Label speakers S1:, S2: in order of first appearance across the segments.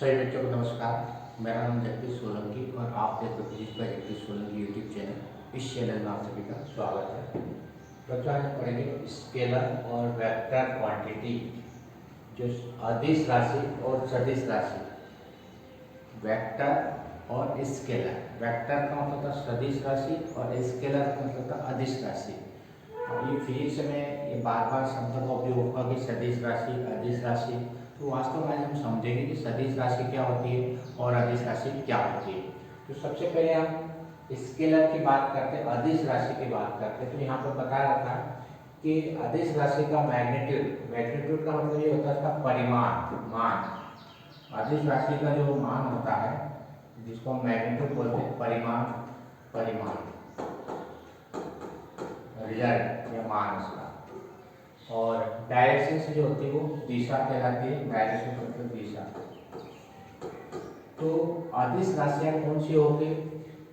S1: सभी बच्चों को नमस्कार। मेरा नाम जगदीश सोलंकी और आप देख रहे हैं जगदीश सोलंकी यूट्यूब चैनल। इस चैनल में आप सभी का स्वागत है। बच्चों आज हम पढ़ेंगे स्केलर और वेक्टर क्वांटिटी, जो अदिश राशि और सदिश राशि। वेक्टर और स्केलर, वेक्टर का मतलब था सदिश राशि और स्केलर का मतलब था अदिश राशि। ये फिजिक्स में ये बार बार शब्द का उपयोग होगा कि सदिश राशि, अदिश राशि। तो वास्तव में हम समझेंगे कि सदिश राशि क्या होती है और अदिश राशि क्या होती है। तो सबसे पहले हम स्केलर की बात करते हैं, अदिश राशि की बात करते हैं। तो यहाँ पर बता रहा था कि अदिश राशि का मैग्नीट्यूड, मैग्नीट्यूड का मतलब ये होता है इसका परिमाण, मान। अदिश राशि का जो मान होता है जिसको हम मैग्नीट्यूड बोलते हैं, परिमाण, परिमाण, रिजल्ट या मान उसका। और डायरेक्शन जो होती है वो दिशा कहलाती है, डायरेक्शन मतलब दिशा। तो अदिश राशियां कौन सी होगी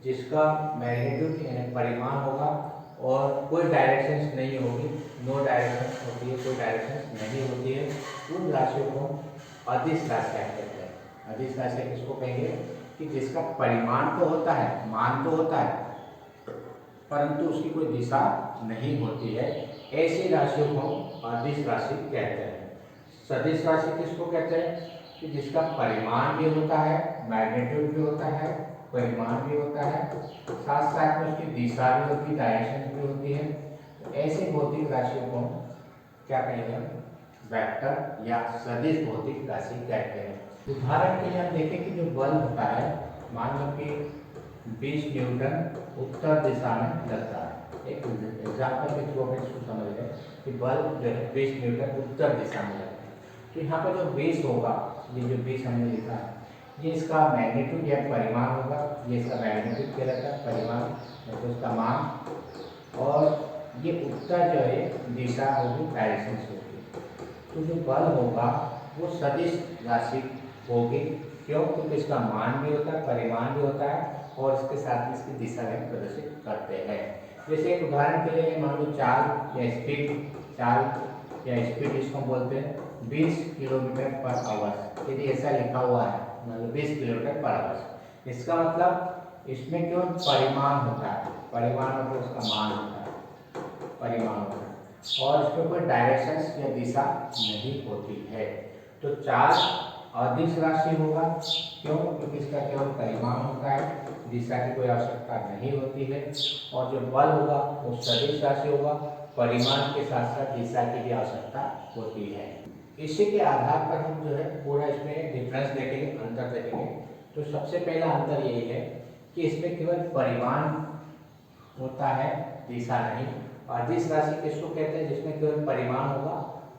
S1: जिसका मैग्नीट्यूड यानी परिमाण होगा और कोई डायरेक्शन नहीं होगी, नो डायरेक्शन होती है, कोई डायरेक्शन नहीं होती है, उन राशियों को अदिश राशियां कहते हैं। अदिश राशियां किसको कहेंगे कि जिसका परिमाण तो होता है, मान तो होता है, परंतु उसकी कोई दिशा नहीं होती है। ऐसी राशियों को हम अदिश राशि कहते हैं। सदिश राशि किसको कहते हैं कि जिसका परिमाण भी होता है, मैग्नीट्यूड भी होता है, परिमाण भी होता है, साथ साथ में उसकी दिशा भी होती है, डायरेक्शन भी होती है। तो ऐसे भौतिक राशियों को हम क्या कहेंगे, वेक्टर या सदिश भौतिक राशि कहते हैं। उदाहरण के लिए हम देखें कि जो बल होता है, मान लो कि 20 न्यूटन उत्तर दिशा में लगता है। एक एग्जाम्पल के थ्रू हम इसको समझ लें कि बल जो है 20 न्यूटन उत्तर दिशा में लगता है। तो यहाँ पर जो 20 होगा, ये जो 20 हमने लिखा है, ये इसका मैग्नीट्यूड या परिमाण होगा। ये इसका मैग्नीट्यूड कहलाता है, परिमाण मतलब उसका मान। और ये उत्तर जो है दिशा होगी, डायरेक्शन होगी। तो जो बल होगा वो सदिश राशि होगी। क्यों? क्योंकि इसका मान भी होता है, परिमाण भी होता है और इसके साथ में इसकी दिशा में प्रदर्शित करते हैं। जैसे एक उदाहरण के लिए मान लो चाल या स्पीड, चाल या स्पीड इसको बोलते हैं 20 किलोमीटर पर आवर। यदि ऐसा लिखा हुआ है मान लो 20 किलोमीटर पर आवर, इसका मतलब इसमें केवल परिमाण होता है, परिमाण मतलब उसका मान होता है, परिमाण होता है, और इसमें कोई डायरेक्शन या दिशा नहीं होती है। तो चाल अदिश राशि होगा। क्यों? क्योंकि इसका केवल परिमाण होता है, दिशा की कोई आवश्यकता नहीं होती है। और जो बल होगा वो सदिश राशि होगा, परिमाण के साथ साथ दिशा की भी आवश्यकता होती है। इसी के आधार पर हम जो है पूरा इसमें डिफरेंस देखेंगे, अंतर देखेंगे। तो सबसे पहला अंतर यही है कि इसमें केवल परिमाण होता है, दिशा नहीं। अदिश राशि किसको कहते हैं? जिसमें केवल परिमाण होगा,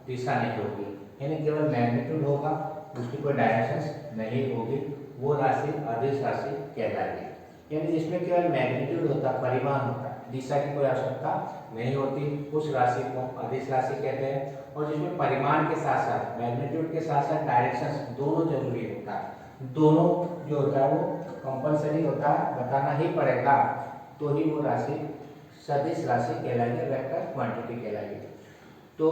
S1: दिशा नहीं होगी, यानी केवल मैग्नीट्यूड होगा, उसकी कोई डायरेक्शन नहीं होगी, वो राशि अदिश राशि कहलाएगी। यानी जिसमें केवल मैग्नीट्यूड होता, परिमाण होता, दिशा की कोई आवश्यकता नहीं होती, उस राशि को अदिश राशि कहते हैं। और जिसमें परिमाण के साथ साथ, मैग्नीट्यूड के साथ साथ डायरेक्शन दोनों जरूरी होता है, दोनों जो होता है वो कंपलसरी होता है, बताना ही पड़ेगा, तो ही वो राशि सदिश राशि कहलाएगी, वेक्टर क्वांटिटी कहलाएगी। तो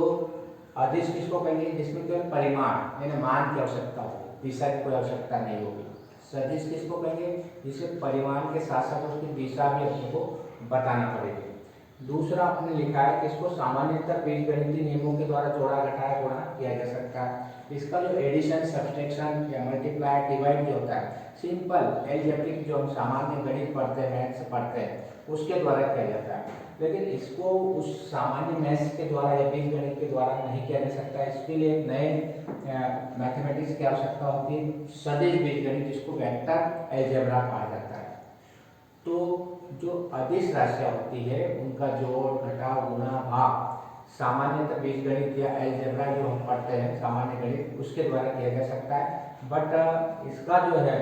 S1: अदिश किसको कहेंगे? जिसमें केवल परिमाण यानी मान की आवश्यकता हो, दिशा की कोई आवश्यकता नहीं होगी। सदिश किसको कहेंगे? जिसमें परिमाण के साथ साथ उसकी दिशा भी अपने को बताना पड़ेगी। दूसरा आपने लिखा है कि इसको सामान्यतः बीजगणितीय नियमों के द्वारा जोड़ा घटाया गुणा किया जा सकता है। इसका जो एडिशन, सब्सट्रैक्शन या मल्टीप्लाई, डिवाइड जो होता है, सिंपल एल्जेब्रिक जो हम सामान्य गणित पढ़ते हैं, मैथ्स पढ़ते हैं, उसके द्वारा किया जाता है। लेकिन इसको उस सामान्य मैथ्स के द्वारा या बीजगणित के द्वारा नहीं किया जा सकता। इसके लिए एक नए मैथमेटिक्स की आवश्यकता होती है, सदिश बीजगणित, जिसको वेक्टर अलजेब्रा कहा जाता है। तो जो अदिश राशियां होती है उनका जोड़, घटाव, गुणा, भाग सामान्यतः बीजगणित या अलजेब्रा जो हम पढ़ते हैं, सामान्य गणित, उसके द्वारा किया जा सकता है। बट इसका जो है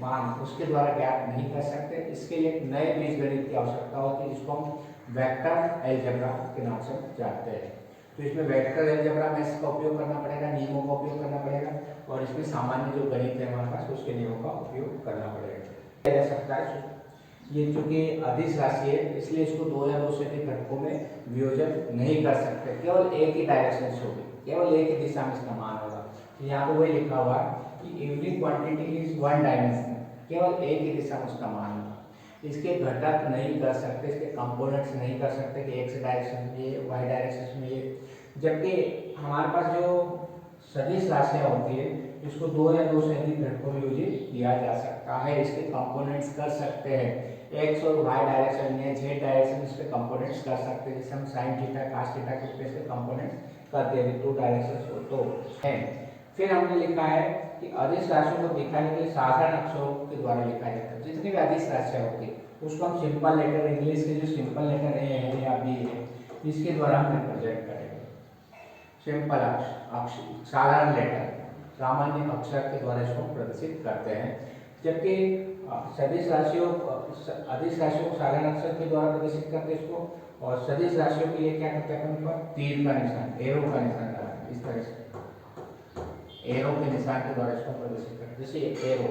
S1: मान उसके द्वारा ज्ञात नहीं कर सकते। इसके लिए एक नए बीजगणित की आवश्यकता होती है, जिसको हम वेक्टर अलजेब्रा के नाम से जानते हैं। तो इसमें वेक्टर अलजेब्रा में इसका उपयोग करना पड़ेगा, नियमों का उपयोग करना पड़ेगा, और इसमें सामान्य जो गणित है हमारे पास उसके नियमों का उपयोग करना पड़ेगा। किया जा सकता है। ये चूंकि अदिश राशि है इसलिए इसको दो या दो से अधिक घटकों में वियोजन नहीं कर सकते, केवल एक ही डायरेक्शन होगी, केवल एक ही दिशा में इसका मान होगा। यहाँ पे वही लिखा हुआ है कि unique quantity is one dimension, केवल एक ही दिशा में उसका मान होगा। इसके घटक नहीं कर सकते, इसके कंपोनेंट्स नहीं कर सकते कि एक्स डायरेक्शन में ये, वाई डायरेक्शन में ये। जबकि हमारे पास जो सदिश राशियाँ होती है इसको दो या दो से अधिक घटकों में यूज किया जा सकता है, इसके कंपोनेंट्स कर सकते हैं। एक्स और वाई डायरेक्शन में, जेड डायरेक्शन इसके कंपोनेंट्स कर सकते हैं, जैसे हम साइन थीटा कास थीटा के स्पेस के कंपोनेंट्स करते हैं, टू डायरेक्शंस हो तो है। फिर हमने लिखा है कि अदिश राशियों को दिखाने के लिए साधारण अक्षरों के द्वारा लिखा जाता है। जितनी भी अदिश राशियाँ होती है उसको हम सिंपल लेटर, इंग्लिश के जो सिंपल लेटर ए है या बी है, इसके द्वारा हम रिप्रेजेंट करेंगे। सिंपल अक्षर, साधारण लेटर, सामान्य अक्षर के द्वारा इसको प्रदर्शित करते हैं। जबकि सदिश राशियों, अदिश राशियों को साधारण अक्षर के द्वारा प्रदर्शित करते हैं इसको, और सदिश राशियों के लिए क्या करते हैं अपन पर तीर का निशान, एरो का निशान लगाते हैं। इस तरह से एरो के निशान के द्वारा इसको प्रदर्शित करते हैं। जैसे एरो,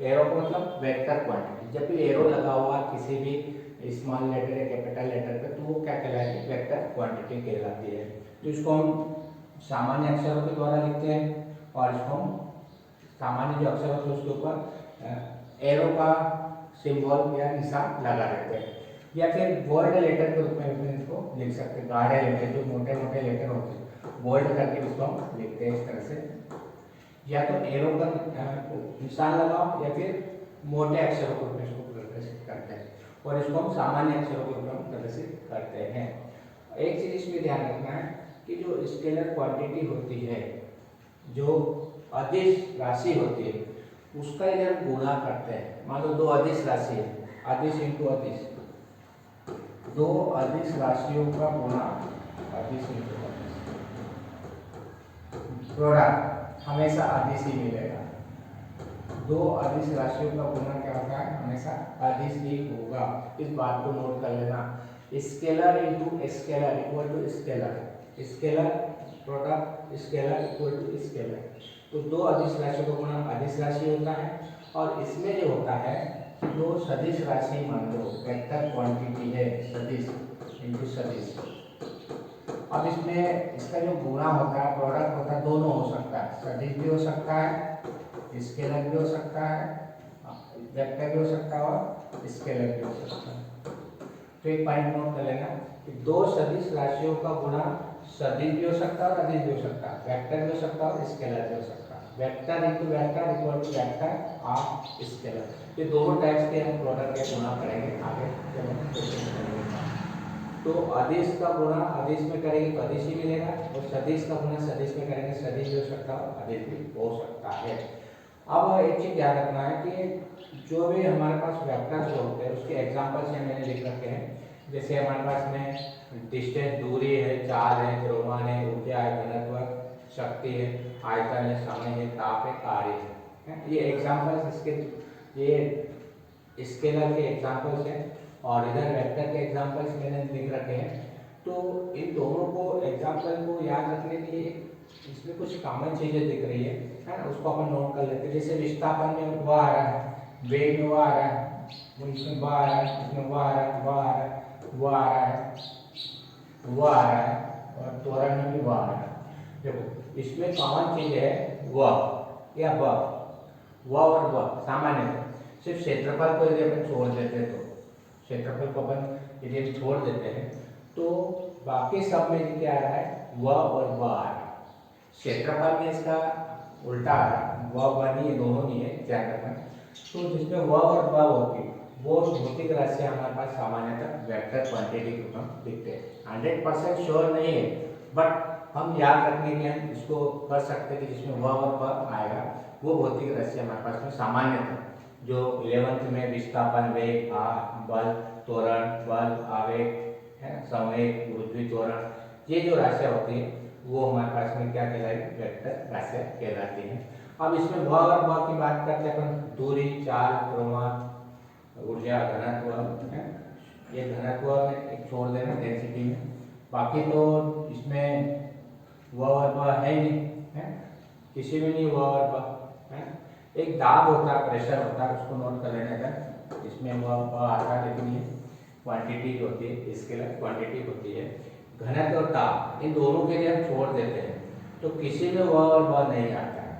S1: एरो का मतलब वेक्टर क्वांटिटी। जब भी एरो लगा हुआ किसी भी स्मॉल लेटर या कैपिटल लेटर पे, तो वो क्या कहलाती है, वेक्टर क्वांटिटी कहलाती है। तो इसको हम सामान्य अक्षरों के द्वारा लिखते हैं, और इसको हम सामान्य जो अक्षर होते हैं उसके ऊपर एरो का सिंबल या निशान लगा देते हैं। या फिर बोल्ड लेटर के रूप में भी इसको लिख सकते हैं। गाढ़े लेटर, जो मोटे मोटे लेटर होते हैं, बोल्ड करके इसको हम लिखते हैं इस तरह से। या तो एरो का निशान लगाओ या फिर मोटे अक्षरों के रूप में इसको प्रदर्शित करते हैं, और इसको हम सामान्य अक्षरों के रूप में प्रदर्शित करते हैं। एक चीज इसमें ध्यान रखना है कि जो स्केलर क्वांटिटी होती है, जो अदिश राशि होती है, उसका यदि हम गुणा करते हैं, मान लो दो अदिश राशि है, अदिश इंटू अदिश, दो अदिश राशियों का गुणा, अदिश इंटू अदिश, प्रोडक्ट हमेशा अदिश ही मिलेगा। दो अदिश राशियों का गुणा क्या होता है, हमेशा अदिश ही होगा। इस बात को नोट कर लेना। Scalar into scalar equal to scalar, scalar product scalar equal to scalar. तो दो अदिश राशियों का गुणा अदिश राशि होता है, और इसमें जो होता है दो सदिश राशि मान लो, वेक्टर क्वांटिटी है, सदिश इंटू सदिश। अब इसमें इसका जो गुणा होता है, प्रोडक्ट होता है, दोनों हो सकता है, सदिश भी हो सकता है, स्केलर भी हो सकता है, वेक्टर भी हो सकता है, और स्केलर भी हो सकता है। तो एक पॉइंट नोट कर लेना कि दो सदिश राशियों का गुणा सदिश भी हो सकता है और अदिश भी हो सकता है, वेक्टर भी हो सकता है और स्केलर भी हो सकता है। Vector into vector equal to vector of scalar. ये दोनों टाइप्स के हम प्रोडक्ट या गुणा करेंगे आगे जब हम क्वेश्चन करेंगे। तो अदिश का गुणा अदिश में करेंगे तो अदिश ही मिलेगा, और सदिश का गुणा सदिश में करेंगे, सदिश भी हो सकता है और अदिश भी हो सकता है। अब एक चीज ध्यान रखना है कि जो भी हमारे पास वेक्टर जो होते हैं उसके एग्जाम्पल्स हैं, मैंने लिख रखे हैं। जैसे हमारे पास में डिस्टेंस, दूरी है, चाल है, द्रव्यमान है, ऊर्जा है, घनत्व, शक्ति है, आयतन है, समय है, ताप है, कार्य है। ये एग्जाम्पल्स इसके, ये स्केलर के एग्जाम्पल्स हैं, और इधर वेक्टर के एग्जाम्पल्स मैंने लिख रखे हैं। तो इन दोनों को एग्जाम्पल को याद रखने के लिए इसमें कुछ कॉमन चीजें दिख रही है ना, उसको अपन नोट कर लेते हैं। जैसे विस्थापन में वह आ रहा है, वेग में वह आ रहा है, इसमें वह आ रहा है, इसमें वह आ रहा है, वह आ रहा है, वह आ रहा है, वह आ रहा है, और त्वरण में भी वह आ रहा है। देखो इसमें कॉमन चीज है वह या वह और वह। सामान्य सिर्फ क्षेत्रफल को यदि अपन छोड़ देते हैं, तो क्षेत्रफल को अपन यदि हम छोड़ देते हैं तो बाकी सब में क्या आ रहा है, वह और वह आ रहा है। क्षेत्रफल में इसका उल्टा आ रहा है, वह नहीं है, दोनों नहीं है, ध्यान रखना। तो जिसमें वह और वह होती है वो भौतिक राशियां हमारे पास सामान्यतः वेक्टर क्वांटिटी को हम लिखते हैं। 100% श्योर नहीं है, बट हम याद रखने के हम इसको कर सकते हैं कि जिसमें वह और वह आएगा वो भौतिक राशियां हमारे पास में सामान्यतः, जो 11th में विस्थापन, वेग, बल, त्वरण, बल, आवेग है, संवेग, ऊर्ध्वीय त्वरण, ये जो राशियां होती है वो हमारे पास में क्या कहलाएगी, वेक्टर राशियां कहलाती हैं। अब इसमें वह और वह की बात करते हैं अपन, दूरी, चाल, द्रव्यमान, ऊर्जा, घनत्व है। ये घनत्व में एक छोड़ देना डेंसिटी में, बाकी तो इसमें वह और वह है नहीं है, किसी में नहीं वह और वह है। एक दाब होता है, प्रेशर होता है, उसको नोट कर लेना था। इसमें वह आता है, लेकिन ये क्वांटिटी जो होती है स्केलर क्वांटिटी होती है। घनत्व और ताप, इन दोनों के लिए हम छोड़ देते हैं तो किसी में वह और वह नहीं आता है।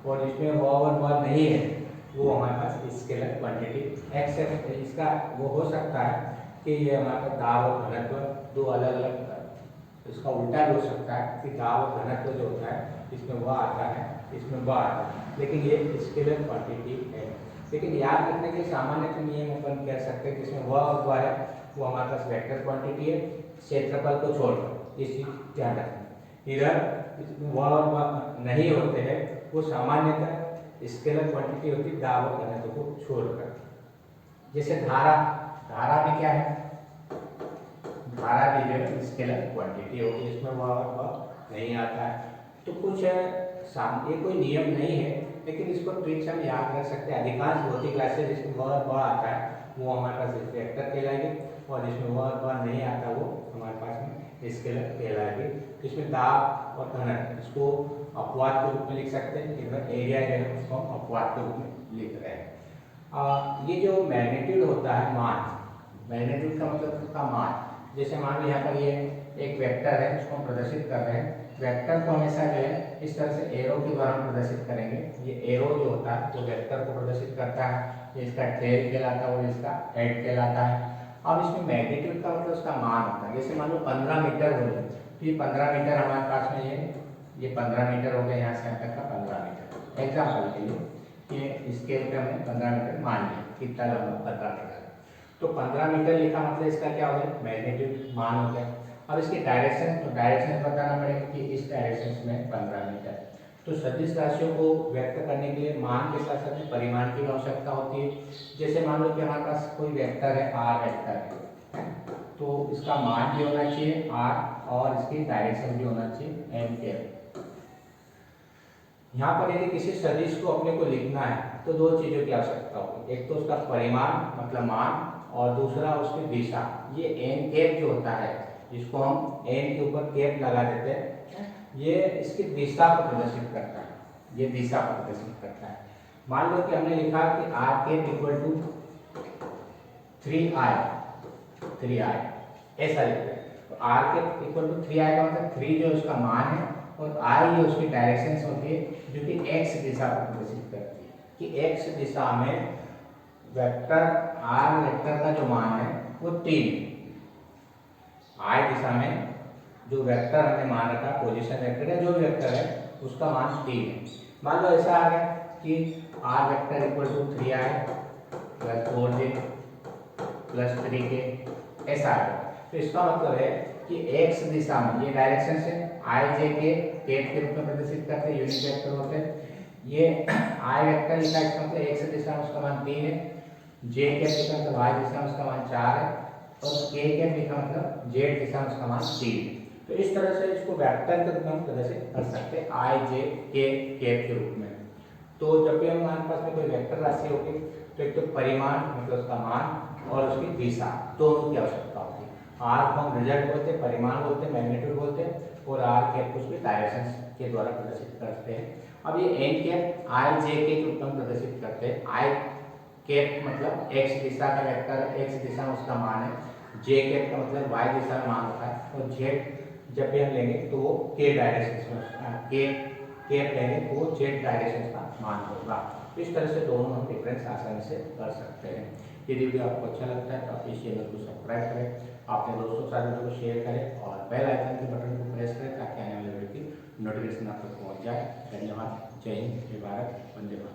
S1: और इसमें वह नहीं है, वो हमारे पास स्केलर क्वांटिटी एक्स है। इसका वो हो सकता है कि ये हमारे पास दाब और घनत्व दो अलग अलग, इसका उल्टा भी हो सकता है कि दाब और घनत्व जो होता है इसमें वह आता है, इसमें वह आता है, लेकिन ये स्केलर क्वांटिटी है। लेकिन याद रखने के सामान्य नियम अपन कह सकते हैं कि इसमें वह और वह है वो हमारे पास वेक्टर क्वांटिटी है क्षेत्रफल को छोड़कर, ये चीज ध्यान रखना। इधर वह और वह नहीं होते हैं, वो सामान्यतः स्केलर क्वांटिटी होती है दाब और घनत्व को छोड़कर। जैसे धारा, धारा भी क्या है, धारा भी जो है स्केलर क्वांटिटी होगी, इसमें वह नहीं आता है। तो कुछ ये कोई नियम नहीं है, लेकिन इसको ट्रिक्स हम याद रख सकते हैं। अधिकांश भौतिक राशि जिसमें वह आता है वो हमारे पास वेक्टर कहलाएगी, और जिसमें वह नहीं आता वो हमारे पास में स्केलर कहलाएगी। इसमें दाब और घनत्व इसको अपवाद के रूप में लिख सकते हैं, इधर एरिया जो है उसको हम अपवाद के रूप में लिख रहे हैं। ये जो मैग्नीट्यूड होता है, मान, मैग्नीट्यूड का मतलब उसका मान। जैसे मान लो यहाँ पर ये एक वेक्टर है, उसको हम प्रदर्शित कर रहे हैं। वेक्टर को हमेशा जो है इस तरह से एरो के द्वारा हम प्रदर्शित करेंगे। ये एरो जो होता है वो वेक्टर को प्रदर्शित करता है, ये इसका टेल कहलाता है और इसका हेड कहलाता है। अब इसमें मैग्नीट्यूड का मतलब उसका मान होता है। जैसे मान लो 15 मीटर हो गए, तो ये 15 मीटर हमारे पास में ये 15 मीटर हो गया, यहाँ से यहाँ तक का 15 मीटर। एग्जाम्पल के लिए ये स्केल पे हमने 15 मीटर मान लिया, कितना लंबा 15 मीटर, तो 15 मीटर लिखा मतलब इसका क्या हो गया, मैग्नीट्यूड मान हो गया। अब इसकी डायरेक्शन, तो डायरेक्शन बताना पड़ेगा कि इस डायरेक्शन में 15 मीटर। तो सदिश राशियों को व्यक्त करने के लिए मान के साथ साथ परिमाण की आवश्यकता होती है। जैसे मान लो कि हमारे पास कोई वेक्टर है, आर वेक्टर है, तो इसका मान भी होना चाहिए आर, और इसकी डायरेक्शन भी होना चाहिए एम के। यहाँ पर यदि किसी सदिश को अपने को लिखना है तो दो चीजों की आवश्यकता होगी, एक तो उसका परिमाण मतलब मान, और दूसरा उसकी दिशा। ये एन कैप जो होता है, जिसको हम एन के ऊपर कैप लगा देते हैं, ये इसकी दिशा को प्रदर्शित करता है, ये दिशा को प्रदर्शित करता है। मान लो कि हमने लिखा कि are cap equal to 3i, ऐसा लिखते हैं। तो are cap equal to 3i का मतलब 3 जो उसका मान है और i ये उसकी डायरेक्शन होती है, जो कि x दिशा को प्रदर्शित करती है कि x दिशा में वेक्टर r वेक्टर का जो मान है वो 3, i दिशा में जो वेक्टर हमने मान रखा पोजीशन वेक्टर है, जो वेक्टर है उसका मान 3 है। मान लो ऐसा आ गया कि r vector equal to 3i plus 4j plus 3k, ऐसा आ गया। तो इसका मतलब है कि x दिशा में ये डायरेक्शन से i j k के रूप में प्रदर्शित करते हैं, यूनिट वेक्टर होते हैं। ये i वेक्टर लिखा है, इसका मतलब x दिशा में उसका मान 3 है, j के लिखा मतलब y दिशा में उसका मान 4 है, और k के लिखा मतलब z दिशा में उसका मान 3 है। तो इस तरह से इसको वेक्टर के रूप में प्रदर्शित कर सकते हैं i j k के रूप में। तो जब भी हमारे पास में कोई वेक्टर राशि होगी तो एक तो परिमाण मतलब उसका मान और उसकी दिशा दोनों की आवश्यकता होती है। आर को हम रिजल्ट बोलते हैं, परिमाण बोलते हैं, मैग्नीट्यूड बोलते हैं, और आर कैप उसके डायरेक्शन के द्वारा प्रदर्शित करते हैं। अब ये एन कैप आई जे के रूप में प्रदर्शित करते हैं। आई कैप मतलब एक्स दिशा का वेक्टर, एक्स दिशा में उसका मान है, जे कैप का मतलब वाई दिशा में मान होता है, और जेड जब भी हम लेंगे तो वो के डायरेक्शन में कैप लेंगे तो वो जेड डायरेक्शन का मान होगा। इस तरह से दोनों हम डिफरेंस आसानी से कर सकते हैं। यदि वीडियो आपको अच्छा लगता है तो आप इस चैनल को सब्सक्राइब करें, अपने दोस्तों के साथ वीडियो को शेयर करें और बेल आइकन के बटन को प्रेस करें ताकि आने वाले वीडियो की नोटिफिकेशन आप तक पहुंच जाए। धन्यवाद। जय हिंद, जय भारत, वंदे मातरम।